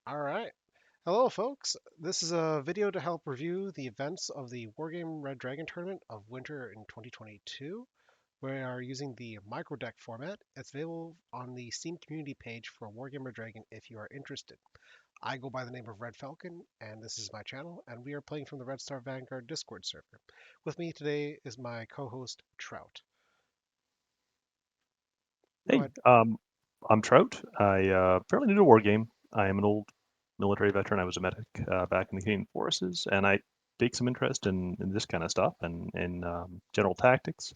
All right. Hello, folks. This is a video to help review the events of the Wargame Red Dragon Tournament of Winter in 2022. We are using the micro deck format. It's available on the Steam community page for Wargame Red Dragon if you are interested. I go by the name of Red Falcon, and this is my channel, and we are playing from the Red Star Vanguard Discord server. With me today is my co-host, Trout. Go Hey, ahead. I'm Trout. Fairly new to Wargame. I am an old military veteran. I was a medic back in the Canadian Forces, and I take some interest in this kind of stuff and in general tactics.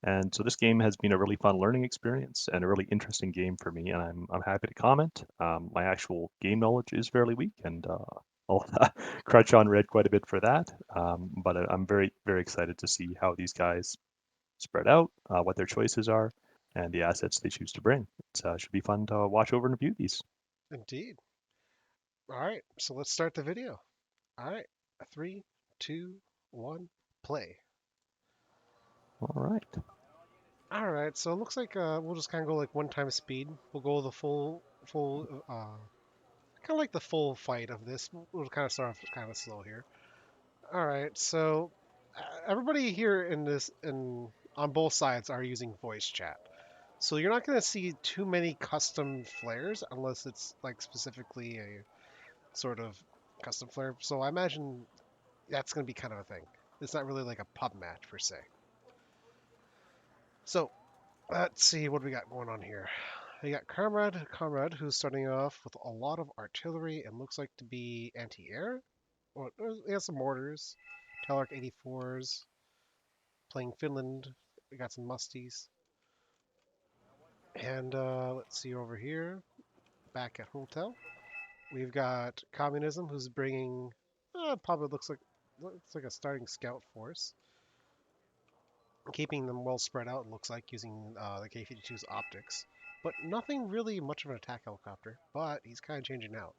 And so this game has been a really fun learning experience and a really interesting game for me, and I'm happy to comment. My actual game knowledge is fairly weak, and I'll crutch on Red quite a bit for that. But I'm very excited to see how these guys spread out, what their choices are, and the assets they choose to bring. It should be fun to watch over and review these. Indeed. All right, so let's start the video. All right, three, two, one, play. All right. All right, so it looks like we'll just kind of go like one time speed. We'll go the kind of like the full fight of this. We'll kind of start off kind of slow here. All right, so everybody here in this and on both sides are using voice chat. So you're not going to see too many custom flares unless it's like specifically a sort of custom flare. So I imagine that's going to be kind of a thing. It's not really like a pub match per se. So let's see what we got going on here. We got Comrade, who's starting off with a lot of artillery and looks like to be anti-air. Well, he has some mortars, Telearch 84s, playing Finland. We got some musties. And let's see over here, back at Hotel. We've got Communism, who's bringing, probably looks like a starting scout force, keeping them well spread out. It looks like using the K-52's optics, but nothing really much of an attack helicopter. But he's kind of changing out.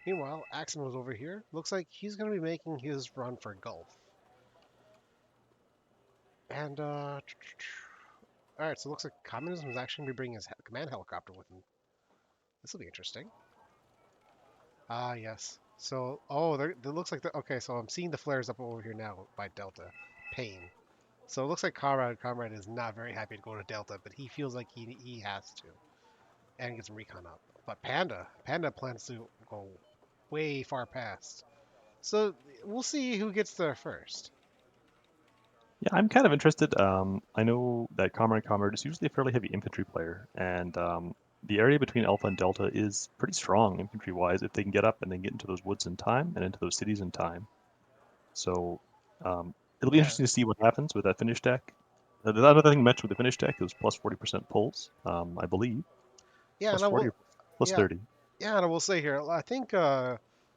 Meanwhile, Axum was over here. Looks like he's going to be making his run for Gulf. And, all right, so it looks like Communism is actually going to be bringing his command helicopter with him. This will be interesting. Ah, yes. So, oh, there, it looks like okay, so I'm seeing the flares up over here now by Delta. Pain. So it looks like Comrade is not very happy to go to Delta, but he feels like he has to. And get some recon up. But Panda plans to go way far past. So we'll see who gets there first. Yeah, I'm kind of interested. I know that Comrade is usually a fairly heavy infantry player, and the area between Alpha and Delta is pretty strong infantry-wise if they can get up and then get into those woods in time and into those cities in time. So it'll be Yeah, interesting to see what happens with that finish deck. The other thing mentioned with the finish deck is plus 40% pulls, I believe. yeah, Plus and I 40 will, or plus yeah, 30. yeah, and I will say here, I think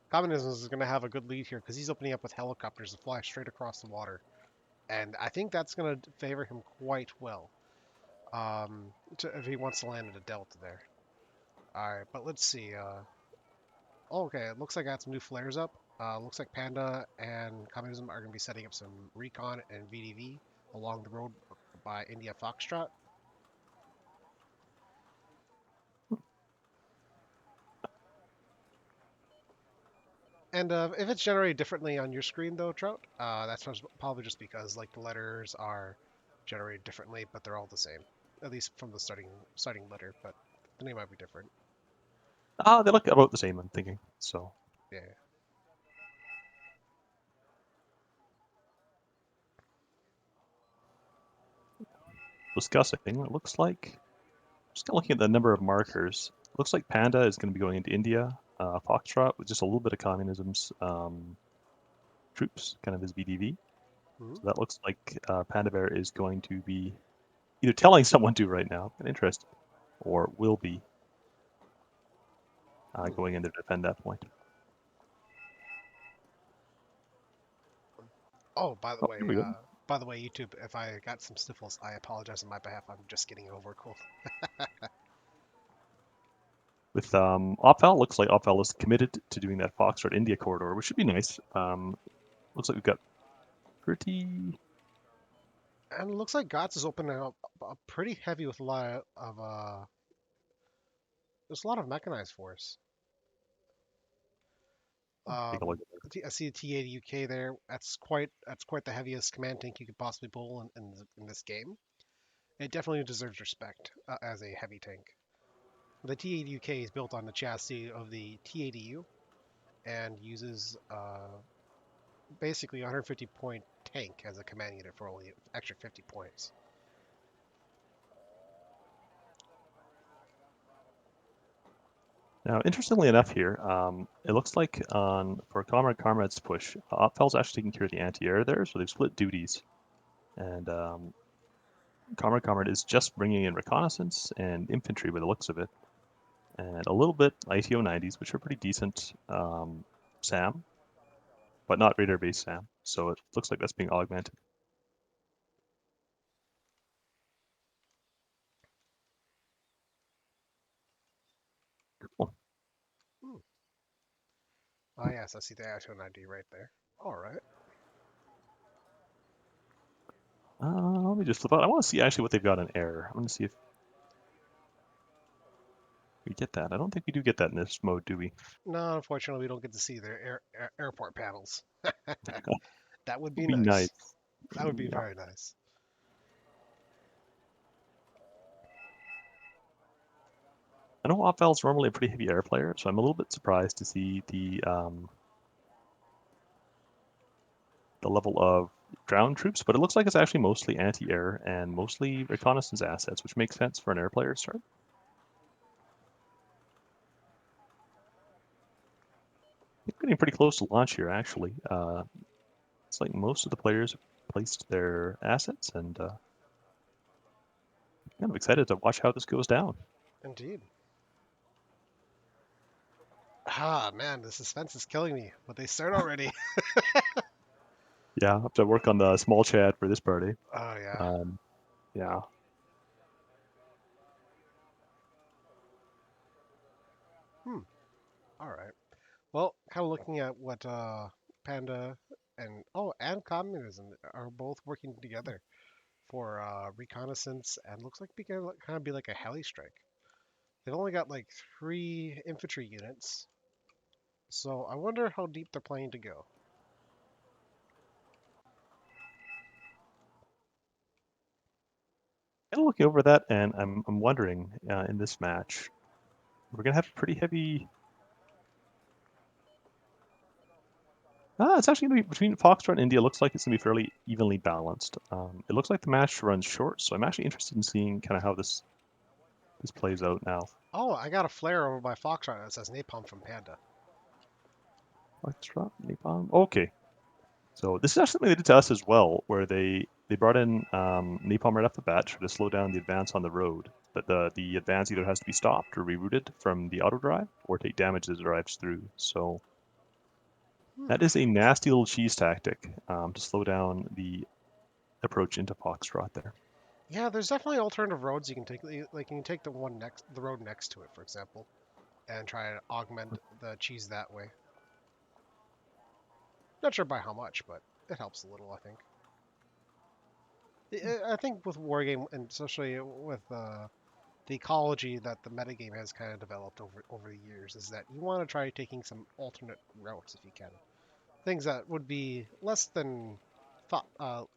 Communism is going to have a good lead here because he's opening up with helicopters to fly straight across the water, and I think that's going to favor him quite well. If he wants to land at a delta there. All right, but let's see. Oh, okay, it looks like I got some new flares up. Looks like Panda and Communism are going to be setting up some recon and VDV along the road by India Foxtrot. And if it's generated differently on your screen, though, Trout, that's probably just because like the letters are generated differently, but they're all the same, at least from the starting letter. But the name might be different. They look about the same, I'm thinking. So Yeah. discussing, it looks like just kind of looking at the number of markers. Looks like Panda is going to be going into India. Foxtrot with just a little bit of communism's troops, kind of his VDV. Mhm. So that looks like Panda Bear is going to be either telling someone to right now, an interest, or will be Hmm. going in to defend that point. Oh, Oh, here we go. by the way, YouTube, if I got some sniffles, I apologize on my behalf. I'm just getting over a cold. With Opval, looks like Opval is committed to doing that Foxtrot India corridor, which should be nice. Looks like we've got pretty. And it looks like GOTS is opening up pretty heavy with a lot of there's a lot of mechanized force. Take a look at I see a T80 UK there. That's quite the heaviest command tank you could possibly pull in this game. It definitely deserves respect as a heavy tank. The T80 UK is built on the chassis of the T80U and uses basically a 150 point tank as a command unit for only extra 50 points. Now, interestingly enough here, it looks like for Comrade's push, Opfel's actually taking care of the anti-air there, so they've split duties. And Comrade is just bringing in reconnaissance and infantry by the looks of it, and a little bit ITO 90s, which are pretty decent SAM, but not radar-based SAM. So it looks like that's being augmented. Cool. Hmm. Oh yes, I see the Action ID right there. All right. Let me just flip out. I want to see actually what they've got in air. I want to see if we get that. I don't think we do get that in this mode, do we? No, unfortunately, we don't get to see their airport panels. That would Would be be nice. nice. That would be Yeah. very nice. I know Opval's normally a pretty heavy air player, so I'm a little bit surprised to see the level of ground troops, but it looks like it's actually mostly anti-air and mostly reconnaissance assets, which makes sense for an air player to start. We're getting pretty close to launch here, actually. It's like most of the players have placed their assets, and kind of excited to watch how this goes down. Indeed. Ah, man, the suspense is killing me. But they start already. Yeah, I have to work on the small chat for this party. Oh yeah. Um, yeah. Hmm. All right. Well, kind of looking at what Panda and communism are both working together for reconnaissance, and looks like we can kind of be like a heli strike. They've only got like 3 infantry units, so I wonder how deep they're planning to go. Kind of looking over that, and I'm wondering in this match, we're gonna have pretty heavy. It's actually going to be between Foxtrot and India. Looks like it's going to be fairly evenly balanced. It looks like the match runs short, so I'm actually interested in seeing kind of how this plays out now. Oh, I got a flare over by Foxtrot that says napalm from Panda. Foxtrot, Napalm. Okay, so this is actually something they did to us as well, where they brought in Napalm right off the bat to slow down the advance on the road. But the advance either has to be stopped or rerouted from the auto drive, or take damage as it drives through. So that Hmm. is a nasty little cheese tactic to slow down the approach into Foxtrot there. Yeah, there's definitely alternative roads you can take. Like you can take the road next to it, for example, and try to augment the cheese that way. Not sure by how much, but it helps a little, I think. I think with Wargame, and especially with the ecology that the metagame has kind of developed over the years, is that you want to try taking some alternate routes if you can. Things that would be less than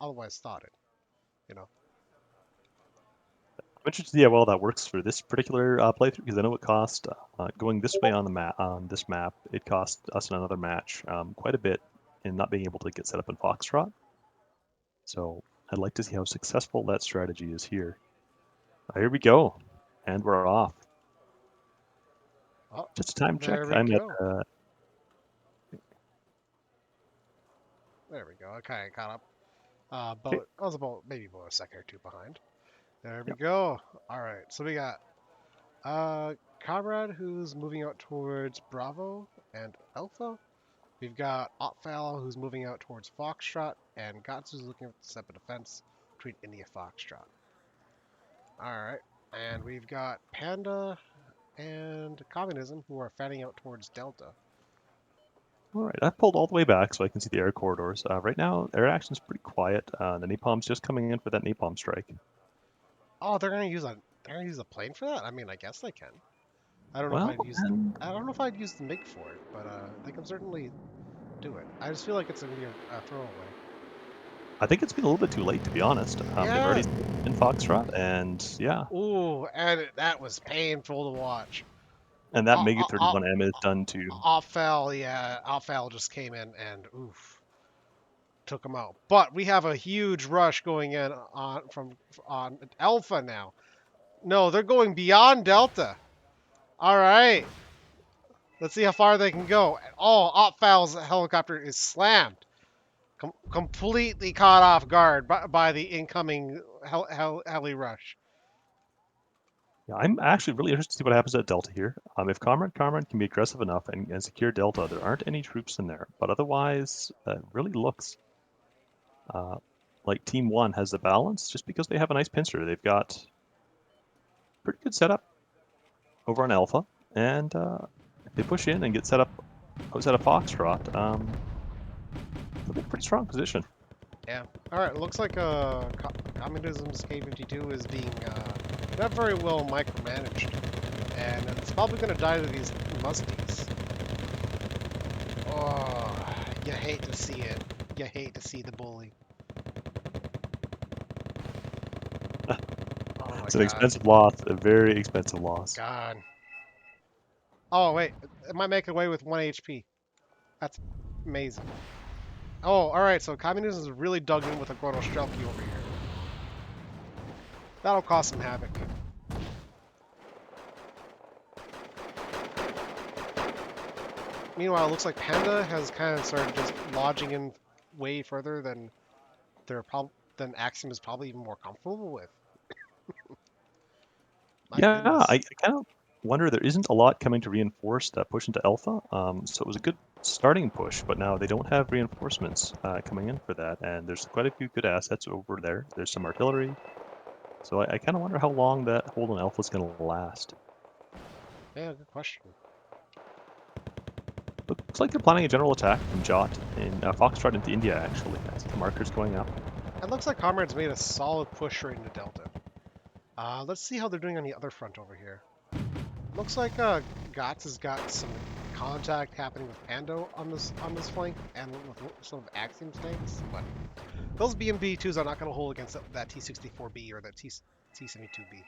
otherwise thoughted, you know. I'm interested to see how well that works for this particular playthrough because I know it cost going this way on the map on this map. It cost us in another match quite a bit in not being able to get set up in Foxtrot. So I'd like to see how successful that strategy is here. Here we go, and we're off. Oh, Just a time there check. we I'm at go. There we go. I kind of caught up. okay. But I was maybe about a second or two behind. There we Yep. go. All right, so we got Comrade who's moving out towards Bravo and Alpha. We've got Opfal who's moving out towards Foxtrot, and Gatsu's looking to set up a defense between India Foxtrot. All right, and we've got Panda and Communism who are fanning out towards Delta. All right, I've pulled all the way back so I can see the air corridors. Right now, air action's pretty quiet. The napalm's just coming in for that napalm strike. Oh, they're gonna use a plane for that? I mean, I guess they can. I don't know if Well, I'd use the and I don't know if I'd use the MiG for it, but they can certainly do it. I just feel like it's gonna be a throwaway. I think it's been a little bit too late, to be honest. They've Yeah. already in Foxtrot, and yeah, Ooh, and that was painful to watch. and that MiG Off, 31M is done too. Offal, yeah, Offal just came in and oof, took him out. But we have a huge rush going in on Alpha now. No, they're going beyond Delta. All right, let's see how far they can go. Oh, Offal's helicopter is slammed, completely caught off guard by the incoming heli rush. Yeah, I'm actually really interested to see what happens at Delta here. If Comrade can be aggressive enough and secure Delta, there aren't any troops in there. But otherwise, it really looks uh, like Team 1 has the balance just because they have a nice pincer. They've got pretty good setup over on Alpha, and if they push in and get set up outside of Foxtrot, they'll be in a pretty strong position. Yeah. All right. It looks like communism's K-52 is being not very well micromanaged, and it's probably going to die to these musties. Oh, you hate to see it. You hate to see the bully. Oh my It's an God. expensive loss, a very expensive loss. God. Oh wait, it might make away with 1 HP. That's amazing. Oh, all right. So communism is really dug in with a Gordo Strelky over here. That'll cause some havoc. Meanwhile, it looks like Panda has kind of started just lodging in way further than than Axiom is probably even more comfortable with. My Yeah, I goodness. kind of wonder there isn't a lot coming to reinforce that push into Alpha. So it was a good starting push, but now they don't have reinforcements coming in for that, and there's quite a few good assets over there. There's some artillery, so I kind of wonder how long that hold on Alpha is going to last. Yeah, good question. Looks like they're planning a general attack from Jot in Foxtrot into India, actually. I see the markers going up. It looks like Comrades made a solid push right into Delta. Let's see how they're doing on the other front over here. Looks like Gotts has got some contact happening with Pando on this flank and with some of Axiom's tanks, but those BMB2s are not going to hold against that T-64B or that T-72B.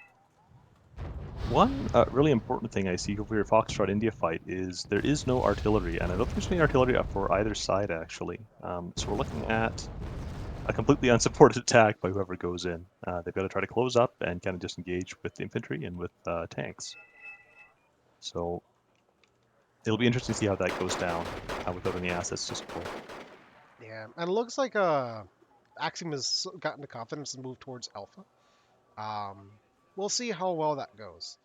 One really important thing I see over your Foxtrot India fight is there is no artillery, and I don't think there's any artillery up for either side, actually. So we're looking at a completely unsupported attack by whoever goes in. They've got to try to close up and kind of disengage with the infantry and with tanks. So it'll be interesting to see how that goes down without any assets to support. Yeah, and it looks like Axiom has gotten the confidence to move towards Alpha. Um, we'll see how well that goes.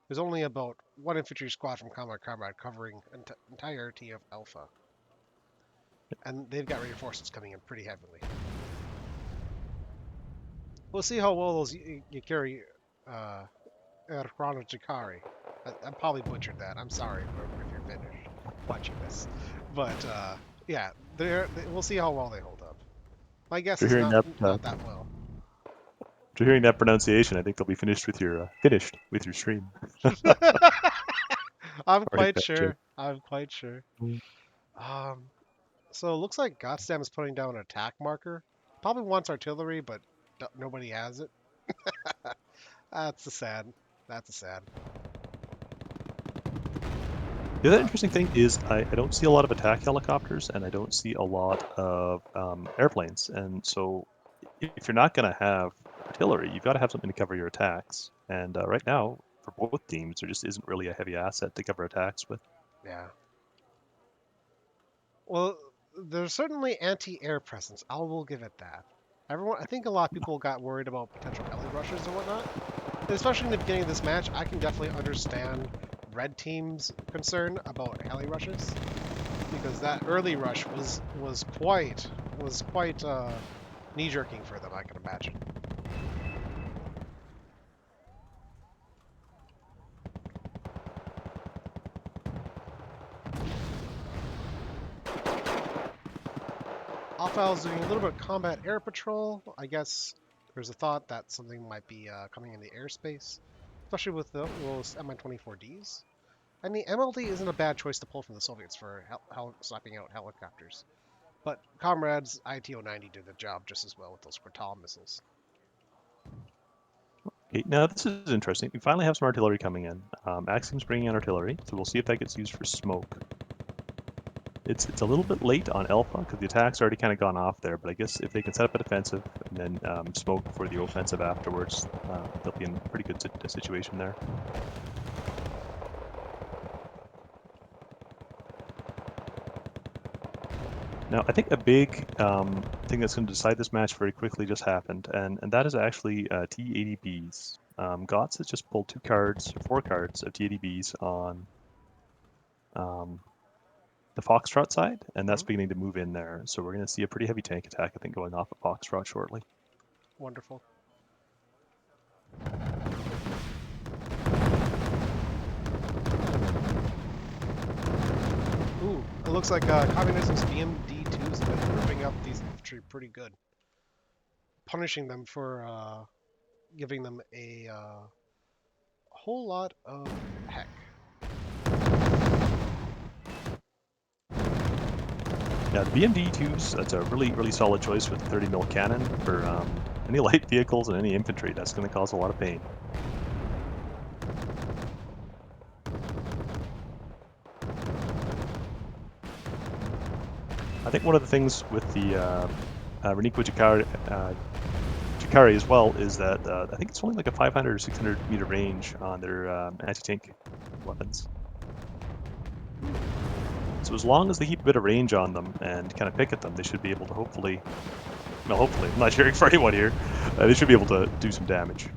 There's only about one infantry squad from Comrade covering entirety of Alpha, and they've got reinforcements coming in pretty heavily. We'll see how well those Yakiri Jakari. I probably butchered that. I'm sorry if you're finished watching this, but yeah, we'll see how well they hold up. My guess After is hearing not that well. after hearing that pronunciation, I think they'll be finished with your stream. I'm All right, quite that joke. sure. I'm quite sure. Um, so it looks like Gotsdam is putting down an attack marker. Probably wants artillery, but nobody has it. That's a sad. That's a sad. The other Uh, interesting thing is I don't see a lot of attack helicopters and I don't see a lot of airplanes. And so if you're not going to have artillery, you've got to have something to cover your attacks. And right now, for both teams, there just isn't really a heavy asset to cover attacks with. yeah. Well, there's certainly anti-air presence. I will give it that. I think a lot of people got worried about potential heli rushes and whatnot. Especially in the beginning of this match, I can definitely understand red team's concern about heli rushes because that early rush was quite knee jerking for them. I can imagine. Alpha is doing a little bit of combat air patrol. I guess there's a thought that something might be coming in the airspace, especially with those Mi-24Ds. And the MLD isn't a bad choice to pull from the Soviets for slapping out helicopters. But Comrade's ITO-90 did the job just as well with those Kratal missiles. Okay, now this is interesting. We finally have some artillery coming in. Axiom's bringing in artillery, so we'll see if that gets used for smoke. It's a little bit late on Alpha because the attack's already kind of gone off there, but I guess if they can set up a defensive and then smoke for the offensive afterwards, they'll be in a pretty good situation there. Now, I think a big thing that's going to decide this match very quickly just happened, and that is actually T80Bs. GOTS has just pulled 4 cards of T80Bs on the Foxtrot side, and that's Mhm. beginning to move in there. So we're going to see a pretty heavy tank attack, I think, going off at Foxtrot shortly. Wonderful. Ooh, it looks like communism's BMD-2s have been ripping up these infantry pretty good. Punishing them for giving them a whole lot of heck. Yeah, the BMD-2s, that's a really solid choice with the 30 mil cannon for any light vehicles and any infantry. That's going to cause a lot of pain. I think one of the things with the Reniko Chikari as well is that I think it's only like a 500 or 600 meter range on their anti-tank weapons. So as long as they keep a bit of range on them and kind of pick at them, they should be able to hopefully, I'm not cheering for anyone here, they should be able to do some damage.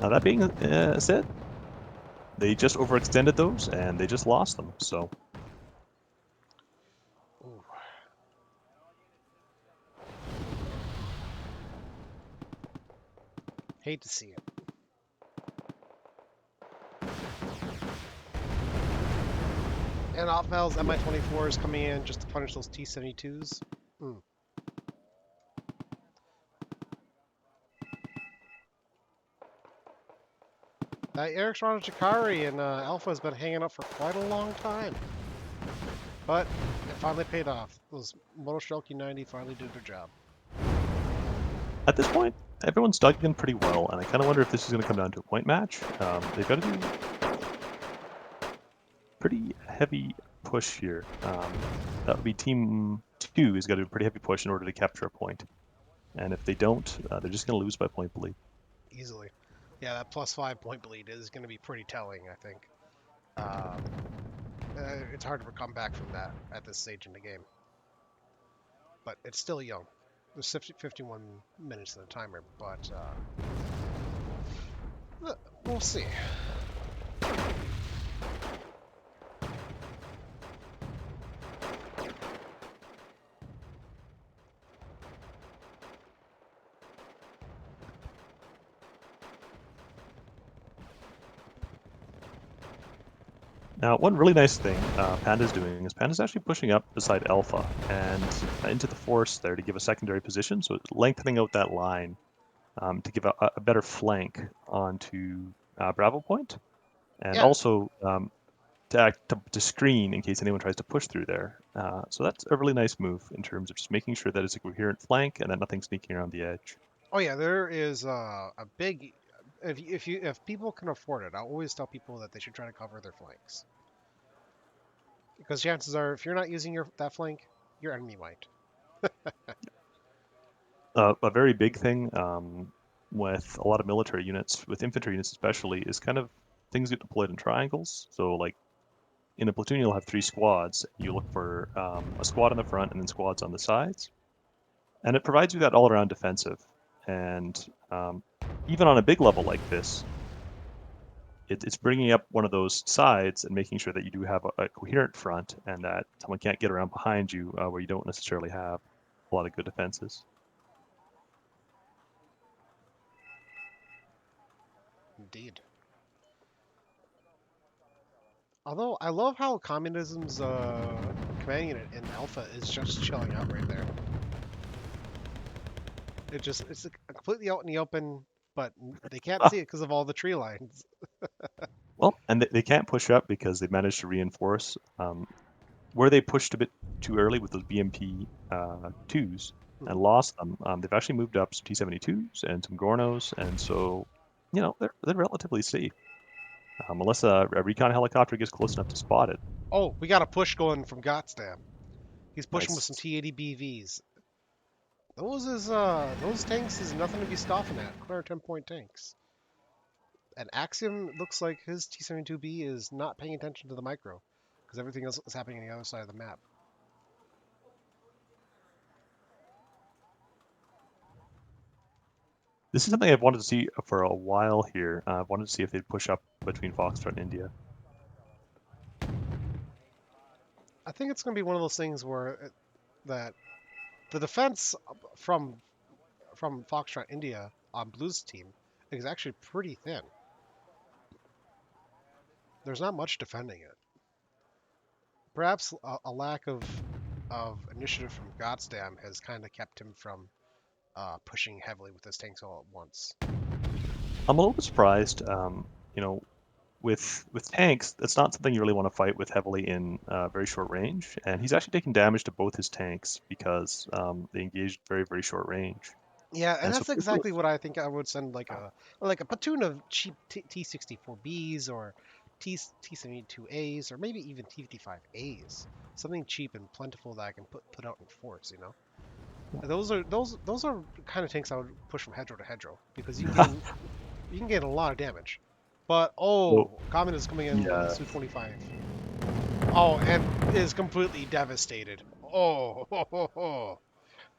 Now that being said, they just overextended those and they just lost them, so. Ooh. Hate to see it. And Opval's Mi-24 is coming in just to punish those T-72s. Mm. That Eric's Chikari and Alpha has been hanging up for quite a long time. But it finally paid off. Those Motostrelky 90 finally did their job. At this point, everyone's dug in pretty well, and I kind of wonder if this is going to come down to a point match. They've got to do pretty heavy push here. That would be Team 2 has got to do a pretty heavy push in order to capture a point. And if they don't, they're just going to lose by point bleed. Easily. Yeah, that +5 point bleed is going to be pretty telling, I think. Um, it's hard to come back from that at this stage in the game. But it's still young. There's 51 minutes in the timer, but we'll see. Now, one really nice thing Panda's doing is Panda's actually pushing up beside Alpha and into the forest there to give a secondary position, so it's lengthening out that line to give a better flank onto Bravo Point, and Yeah. also to screen in case anyone tries to push through there. So that's a really nice move in terms of just making sure that it's a coherent flank and that nothing's sneaking around the edge. Oh yeah, there is a big. If people can afford it, I always tell people that they should try to cover their flanks, because chances are, if you're not using that flank, your enemy might. A very big thing with a lot of military units, with infantry units especially, is kind of things get deployed in triangles. So like in a platoon, you'll have 3 squads. You look for a squad on the front and then squads on the sides, and it provides you that all-around defensive. And even on a big level like this, it's bringing up one of those sides and making sure that you do have a coherent front and that someone can't get around behind you where you don't necessarily have a lot of good defenses. Indeed. Although I love how communism's command unit in Alpha is just chilling out right there. It's a completely out in the open, but they can't Ah, see it because of all the tree lines. well, and they can't push up because they managed to reinforce. Where they pushed a bit too early with those BMP twos and Mhm. lost them, they've actually moved up some T-72s and some Gornos, and so they're relatively safe unless a recon helicopter gets close enough to spot it. Oh, we got a push going from Gotsdam. He's pushing with some Nice. T-80 BVs. Those tanks is nothing to be scoffing at. Clear 10-point tanks. And Axiom looks like his T-72B is not paying attention to the micro because everything else is happening on the other side of the map. This is something I've wanted to see for a while here. I've wanted to see if they'd push up between Foxtrot and India. I think it's going to be one of those things where that the defense from from Foxtrot India on Blue's team is actually pretty thin. There's not much defending it. Perhaps a lack of initiative from Gotsdam has kind of kept him from pushing heavily with his tanks all at once. I'm a little bit surprised. You know, with tanks, that's not something you really want to fight with heavily in very short range. And he's actually taken damage to both his tanks because they engaged very short range. Yeah, and And so, that's exactly what I think I would send like a platoon of cheap T-64Bs or T-72As or maybe even T-55As. Something cheap and plentiful that I can put out in force, you know. Those are kind of tanks I would push from hedgerow to hedgerow because you can gain a lot of damage. But so oh, Comet is coming in with a yeah, Su-25. Oh, and is completely devastated. Oh, ho, ho, ho.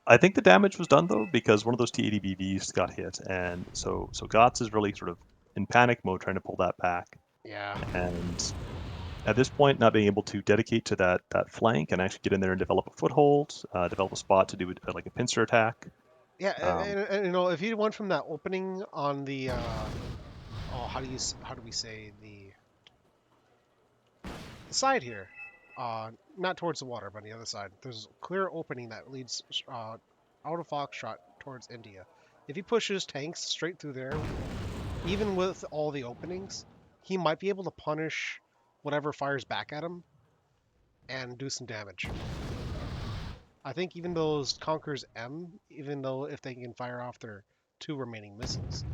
I think the damage was done though because one of those T80 BVs got hit, and so Gotts is really sort of in panic mode trying to pull that back. Yeah. And at this point, not being able to dedicate to that flank and actually get in there and develop a foothold, develop a spot to do like a pincer attack. Yeah, Um, and, you know, if he went from that opening on the oh, how do we say the side here, not towards the water, but on the other side, there's a clear opening that leads out of Foxtrot towards India. If he pushes tanks straight through there, even with all the openings, he might be able to punish whatever fires back at him and do some damage. I think even those Conquerors M, even though if they can fire off their two remaining missiles,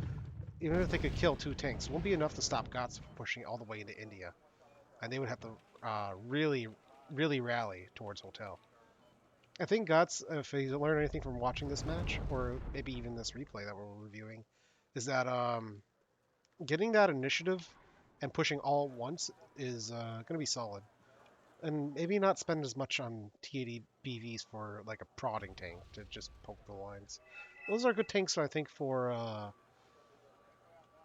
even if they could kill two tanks, it won't be enough to stop Gotts from pushing all the way into India. And they would have to really rally towards Hotel. I think Gotts, if he learned anything from watching this match, or maybe even this replay that we're reviewing, is that getting that initiative and pushing all at once is going to be solid. And maybe not spend as much on T80 BVs for like a prodding tank to just poke the lines. Those are good tanks, I think, for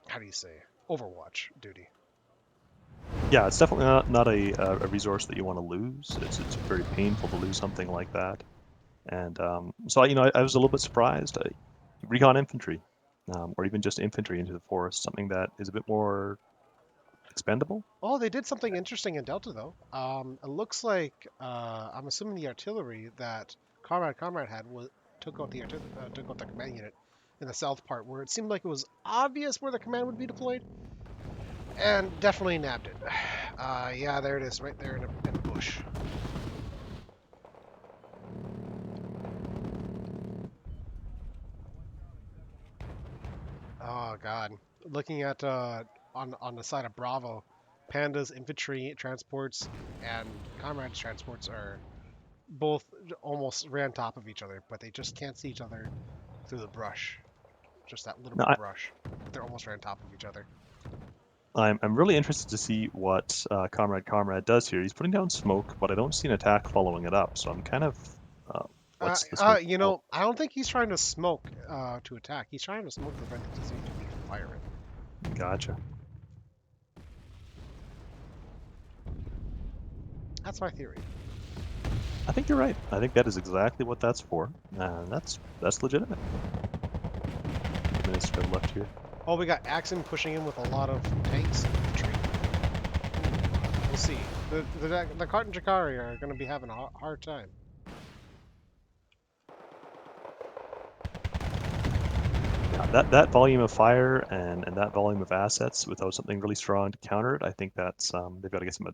how do you say, Overwatch duty. yeah, it's definitely not a resource that you want to lose. It's very painful to lose something like that. And so I was a little bit surprised. Recon infantry, or even just infantry into the forest, something that is a bit more expendable. Oh, they did something interesting in Delta though. It looks like I'm assuming the artillery that Comrade had took out the command unit in the south part, where it seemed like it was obvious where the command would be deployed, and definitely nabbed it. Yeah, there it is, right there in a bush. Oh God, looking at on the side of Bravo, Panda's infantry transports and Comrade's transports are both almost ran on top of each other, but they just can't see each other through the brush. Just that little Now, bit of brush, but they're almost right on top of each other. I'm really interested to see what Comrade does here. He's putting down smoke, but I don't see an attack following it up. So I'm kind of what's the smoke You for? know, I don't think he's trying to smoke to attack. He's trying to smoke to prevent the T-72B from firing. Gotcha. That's my theory. I think you're right. I think that is exactly what that's for, and that's legitimate. 2 minutes to the left here. Oh, we got Axon pushing in with a lot of tanks and infantry. We'll see. The Cart and Jakari are going to be having a hard time. Yeah, that volume of fire and that volume of assets without something really strong to counter it, I think that's they've got to get some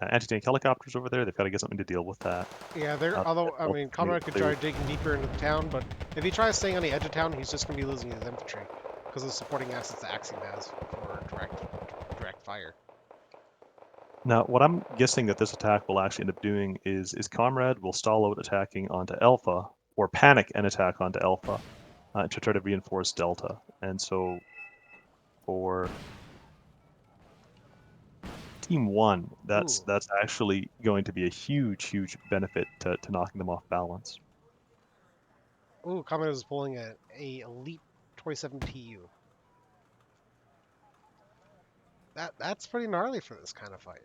anti-tank helicopters over there. They've got to get something to deal with that. Yeah, they're That although I Delta's mean, gonna Conrad get could try cleared. digging deeper into the town, but if he tries staying on the edge of town, he's just gonna be losing his infantry because of the supporting assets that Axiom has for direct fire. Now, what I'm guessing that this attack will actually end up doing is Comrade will stall out attacking onto Alpha or panic and attack onto Alpha to try to reinforce Delta. And so for Team 1, Ooh, that's actually going to be a huge benefit to knocking them off balance. ooh, Conrad is pulling a elite 27 TU. That's pretty gnarly for this kind of fight.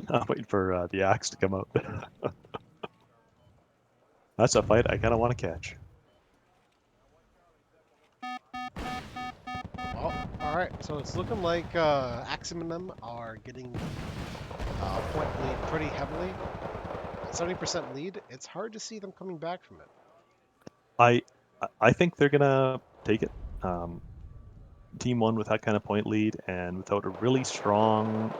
I'm waiting for the axe to come out. That's a fight I kind of want to catch. Well, all right, so it's looking like Axiom and them are getting point lead pretty heavily. 70% lead. It's hard to see them coming back from it. I I think they're gonna take it. Um, Team 1 with that kind of point lead and without a really strong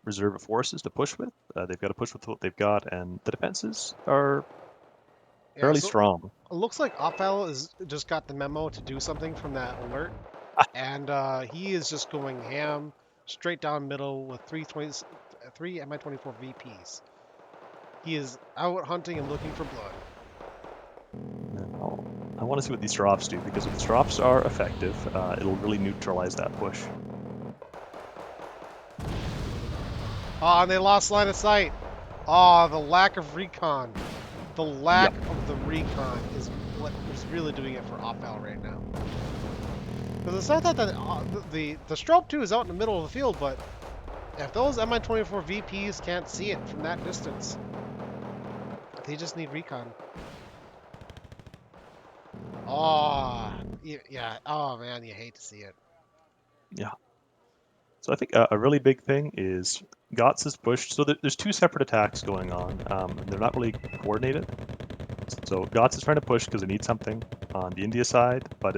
reserve of forces to push with, they've got to push with what they've got, and the defenses are Yeah, fairly so strong. it looks like Opal is just got the memo to do something from that alert, and he is just going ham, straight down middle with three Mi-24 VPs. He is out hunting and looking for blood. I want to see what these drops do, because if the drops are effective, it'll really neutralize that push. Oh, and they lost line of sight. Oh, the lack of recon. The lack Yep. of the recon is what is really doing it for Opal right now. Because it's not that the Strobe 2 is out in the middle of the field, but if those Mi-24 VPs can't see it from that distance, they just need recon. Oh, yeah. Oh, man, you hate to see it. Yeah. So I think a really big thing is GOTS is pushed. So there's two separate attacks going on, and they're not really coordinated. So GOTS is trying to push because they need something on the India side, but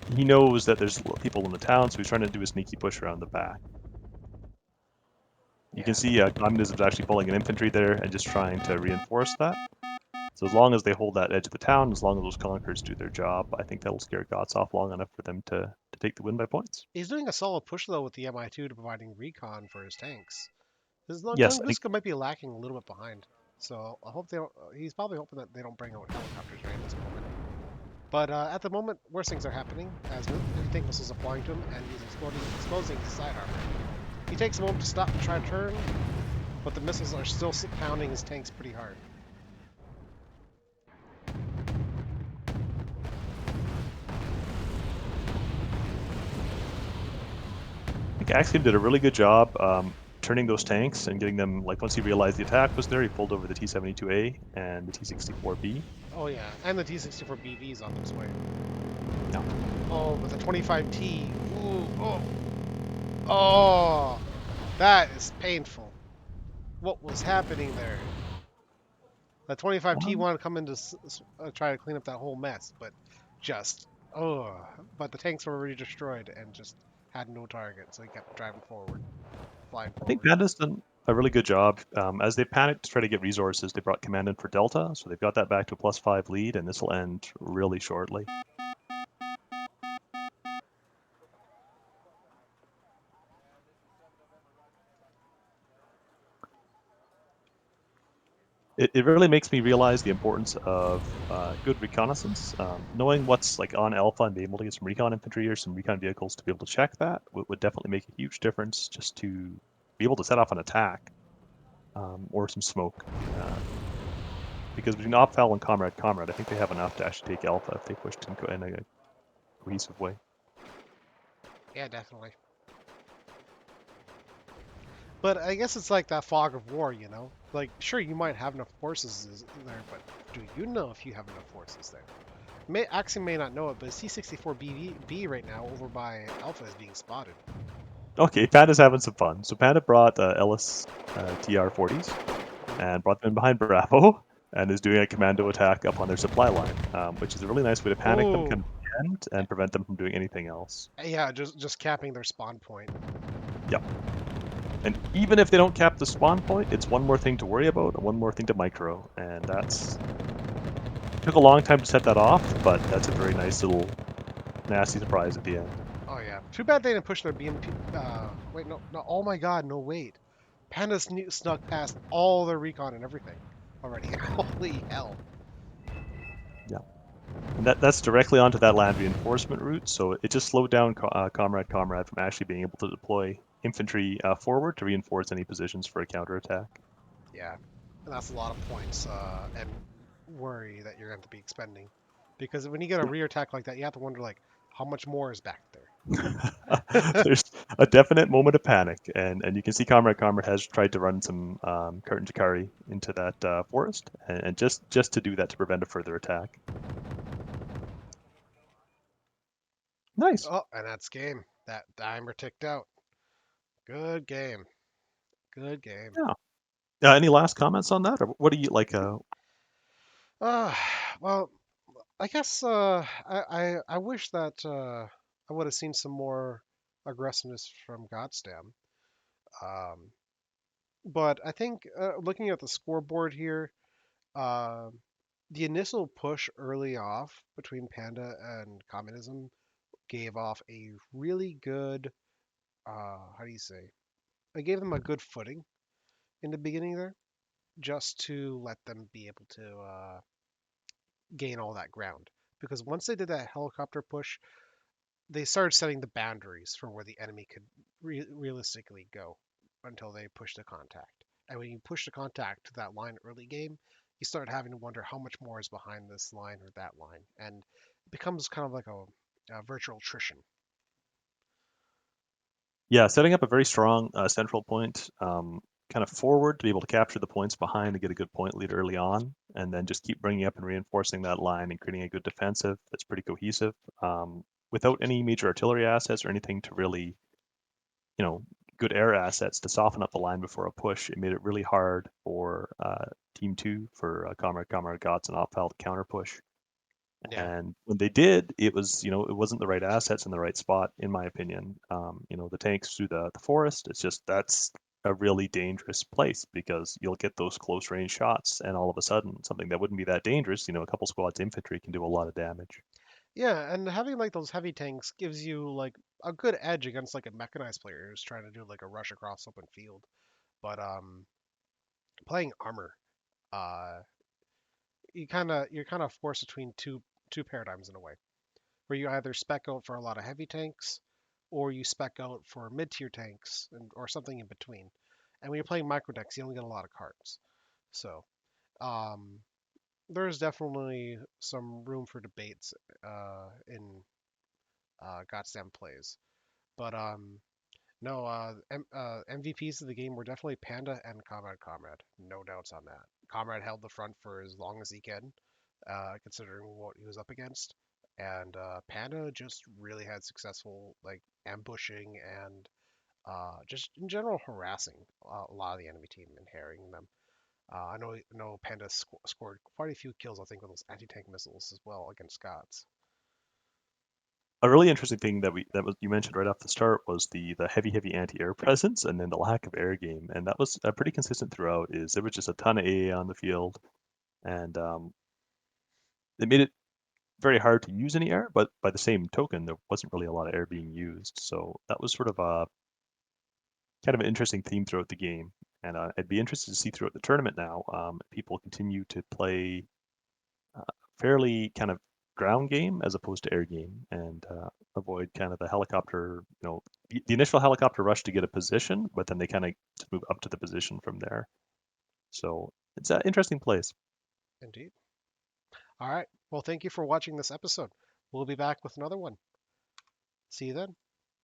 he knows that there's people in the town, so he's trying to do a sneaky push around the back. You can Yeah. see Communism's actually pulling an infantry there and just trying to reinforce that. So as long as they hold that edge of the town, as long as those conquerors do their job, I think that'll scare GOTS off long enough for them to take the win by points. He's doing a solid push, though, with the Mi-2 to providing recon for his tanks. His Yes, I think Tunguska might be lacking a little bit behind. So I hope they don't, he's probably hoping that they don't bring out helicopters right at this moment. But at the moment, worse things are happening as tank missiles are flying to him, and he's exposing his side armor. He takes a moment to stop and try to turn, but the missiles are still pounding his tanks pretty hard. Axiom did a really good job turning those tanks and getting them, like once he realized the attack was there, he pulled over the T-72A and the T-64B. Oh yeah, and the T-64BV is on its way. Yeah. Oh, but the 25T, ooh, oh, oh, that is painful. What was happening there? The 25T Um, wanted to come in to try to clean up that whole mess, but just, oh, but the tanks were already destroyed and just had no target, so he kept driving forward, flying I think forward. Panda's done a really good job. As they panicked to try to get resources, they brought command in for Delta, so they've got that back to a +5 lead, and this will end really shortly. It really makes me realize the importance of good reconnaissance. Knowing what's like on Alpha and being able to get some recon infantry or some recon vehicles to be able to check that would definitely make a huge difference just to be able to set off an attack or some smoke. Because between Opval and Comrade, I think they have enough to actually take Alpha if they pushed in a cohesive way. Yeah, definitely. But I guess it's like that fog of war, you know? Like, sure, you might have enough forces there, but do you know if you have enough forces there? Axiom may not know it, but C-64BB right now over by Alpha is being spotted. Okay, Panda's having some fun. So Panda brought Ellis TR-40s Hmm. and brought them in behind Bravo. and is doing a commando attack up on their supply line, which is a really nice way to panic them kind Oh, of at the end and prevent them from doing anything else. yeah, just capping their spawn point. Yep. And even if they don't cap the spawn point, it's one more thing to worry about and one more thing to micro, and that's took a long time to set that off, but that's a very nice little nasty surprise at the end. Oh yeah. Too bad they didn't push their BMP. Wait, no, no. Oh my God, no, wait. Panda snuck past all their recon and everything already. Holy hell. Yeah. And that's directly onto that land reinforcement route, so it just slowed down Comrade from actually being able to deploy infantry forward to reinforce any positions for a counterattack. Yeah, and that's a lot of points and worry that you're going to be expending, because when you get a rear attack like that, you have to wonder like how much more is back there. There's a definite moment of panic, and you can see Comrade has tried to run some Curtain Jakari into that forest, and just to do that to prevent a further attack. Nice. Oh, and that's game. That timer ticked out. Good game. Good game. Yeah. Any last comments on that, or what do you like? Uh, well, I guess I wish that I would have seen some more aggressiveness from Godstam. Um, but I think looking at the scoreboard here, uh, the initial push early off between Panda and Communism gave off a really good, how do you say? It gave them a good footing in the beginning there, just to let them be able to gain all that ground. Because once they did that helicopter push, they started setting the boundaries for where the enemy could realistically go until they push the contact. And when you push the contact to that line early game, you start having to wonder how much more is behind this line or that line, and it becomes kind of like a virtual attrition. Yeah, setting up a very strong central point, kind of forward to be able to capture the points behind to get a good point lead early on, and then just keep bringing up and reinforcing that line and creating a good defensive that's pretty cohesive, without any major artillery assets or anything to really, you know, good air assets to soften up the line before a push. It made it really hard for Team Two for Comrade Gotts and Opval to counter push. Yeah, And when they did, it was, it wasn't the right assets in the right spot, in my opinion. The tanks through the forest, it's just that's a really dangerous place because you'll get those close range shots, and all of a sudden, something that wouldn't be that dangerous, a couple squads infantry can do a lot of damage. yeah, and having like those heavy tanks gives you like a good edge against like a mechanized player who's trying to do like a rush across open field. But playing armor, uh, you're kind of forced between two paradigms in a way, where you either spec out for a lot of heavy tanks, or you spec out for mid-tier tanks, or something in between. And when you're playing micro decks, you only get a lot of cards. So um, there's definitely some room for debates in Godsend plays. But no, MVPs of the game were definitely Panda and Comrade. No doubts on that. Comrade held the front for as long as he can, considering what he was up against. And Panda just really had successful like ambushing and just in general harassing a lot of the enemy team and harrying them. I know Panda scored quite a few kills, I think, with those anti-tank missiles as well against Scots. A really interesting thing that you mentioned right off the start was the heavy anti-air presence and then the lack of air game, and that was pretty consistent throughout. Is there was just a ton of AA on the field, and it made it very hard to use any air, but by the same token, there wasn't really a lot of air being used. So that was sort of a kind of an interesting theme throughout the game. And I'd be interested to see throughout the tournament now, people continue to play uh, fairly kind of ground game as opposed to air game and avoid kind of the helicopter, the initial helicopter rush to get a position, but then they kind of just move up to the position from there. So it's an interesting place. Indeed. All right. Well, thank you for watching this episode. We'll be back with another one. See you then.